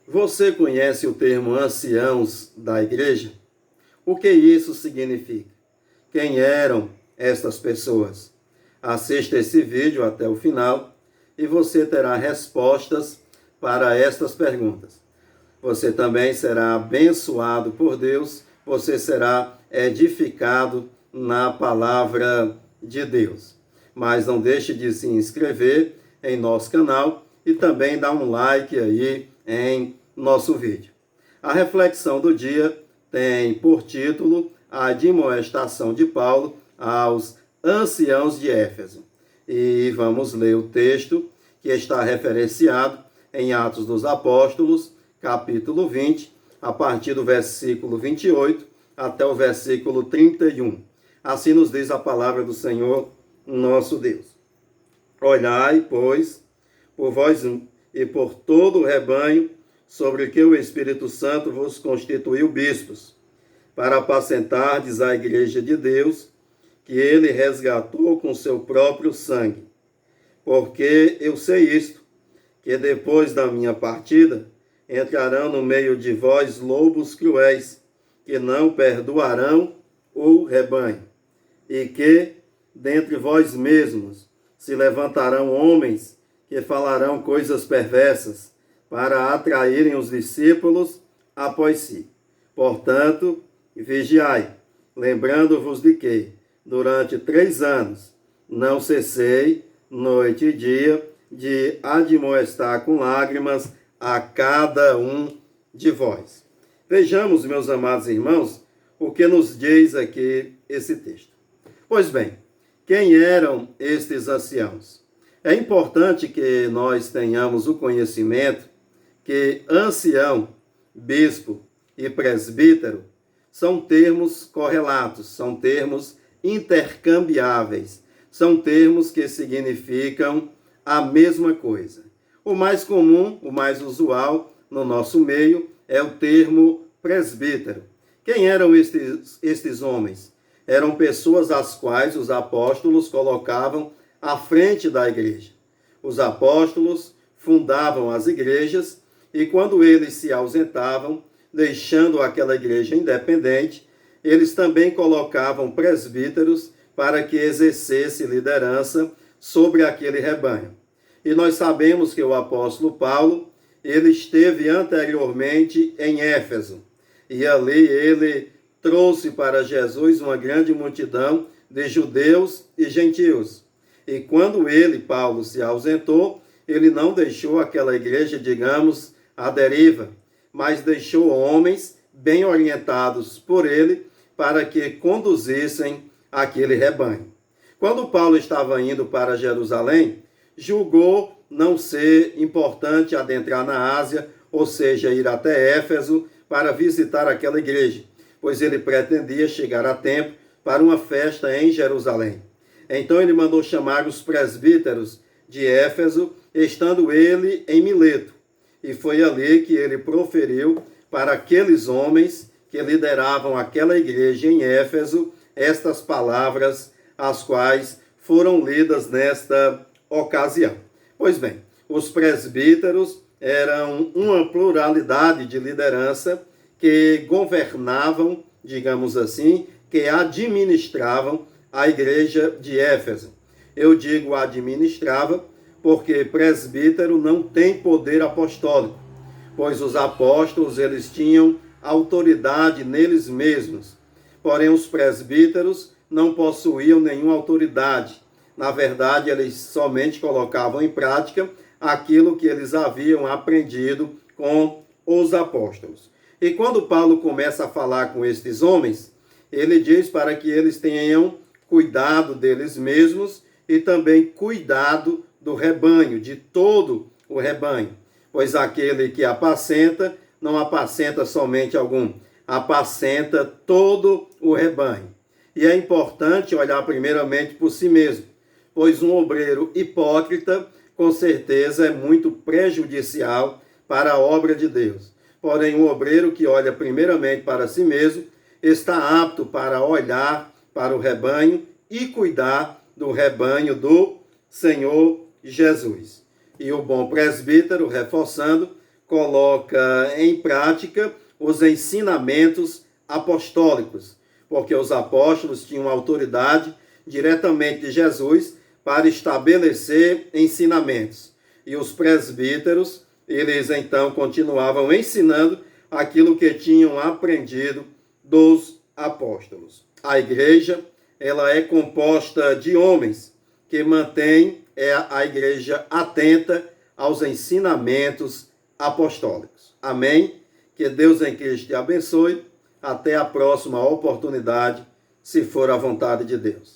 Você conhece o termo anciãos da igreja? O que isso significa? Quem eram estas pessoas? Assista esse vídeo até o final e você terá respostas para estas perguntas. Você também será abençoado por Deus, você será edificado na palavra de Deus. Mas não deixe de se inscrever em nosso canal e também dar um like aí em nosso vídeo. A reflexão do dia tem por título a admoestação de Paulo aos anciãos de Éfeso. E vamos ler o texto que está referenciado em Atos dos Apóstolos, capítulo 20, a partir do versículo 28 até o versículo 31. Assim nos diz a palavra do Senhor, nosso Deus. Olhai, pois, por vós e por todo o rebanho, sobre o que o Espírito Santo vos constituiu bispos, para apacentardes a igreja de Deus, que ele resgatou com seu próprio sangue. Porque eu sei isto, que depois da minha partida, entrarão no meio de vós lobos cruéis, que não perdoarão o rebanho, e que, dentre vós mesmos, se levantarão homens que falarão coisas perversas, para atraírem os discípulos após si. Portanto, vigiai, lembrando-vos de que, durante 3 anos, não cessei, noite e dia, de admoestar com lágrimas a cada um de vós. Vejamos, meus amados irmãos, o que nos diz aqui esse texto. Pois bem, quem eram estes anciãos? É importante que nós tenhamos o conhecimento que ancião, bispo e presbítero são termos correlatos, são termos intercambiáveis, são termos que significam a mesma coisa. O mais comum, o mais usual no nosso meio é o termo presbítero. Quem eram estes homens? Eram pessoas às quais os apóstolos colocavam à frente da igreja. Os apóstolos fundavam as igrejas e quando eles se ausentavam, deixando aquela igreja independente, eles também colocavam presbíteros para que exercesse liderança sobre aquele rebanho. E nós sabemos que o apóstolo Paulo, ele esteve anteriormente em Éfeso, e ali ele trouxe para Jesus uma grande multidão de judeus e gentios. E quando ele, Paulo, se ausentou, ele não deixou aquela igreja, digamos, à deriva, mas deixou homens bem orientados por ele para que conduzissem aquele rebanho. Quando Paulo estava indo para Jerusalém, julgou não ser importante adentrar na Ásia, ou seja, ir até Éfeso para visitar aquela igreja, pois ele pretendia chegar a tempo para uma festa em Jerusalém. Então ele mandou chamar os presbíteros de Éfeso, estando ele em Mileto. E foi ali que ele proferiu para aqueles homens que lideravam aquela igreja em Éfeso estas palavras, as quais foram lidas nesta ocasião. Pois bem, os presbíteros eram uma pluralidade de liderança que governavam, digamos assim, que administravam a igreja de Éfeso. Eu digo administrava porque presbítero não tem poder apostólico, pois os apóstolos eles tinham autoridade neles mesmos. Porém, os presbíteros não possuíam nenhuma autoridade. Na verdade, eles somente colocavam em prática aquilo que eles haviam aprendido com os apóstolos. E quando Paulo começa a falar com estes homens, ele diz para que eles tenham cuidado deles mesmos e também cuidado do rebanho, de todo o rebanho. Pois aquele que apacenta, não apacenta somente algum, apacenta todo o rebanho. E é importante olhar primeiramente por si mesmo, pois um obreiro hipócrita, com certeza, é muito prejudicial para a obra de Deus. Porém, um obreiro que olha primeiramente para si mesmo, está apto para olhar para o rebanho e cuidar do rebanho do Senhor Jesus. E o bom presbítero, reforçando, coloca em prática os ensinamentos apostólicos, porque os apóstolos tinham autoridade diretamente de Jesus para estabelecer ensinamentos. E os presbíteros, eles então continuavam ensinando aquilo que tinham aprendido dos apóstolos. A igreja, ela é composta de homens que mantêm a igreja atenta aos ensinamentos apostólicos. Amém? Que Deus em Cristo te abençoe. Até a próxima oportunidade, se for a vontade de Deus.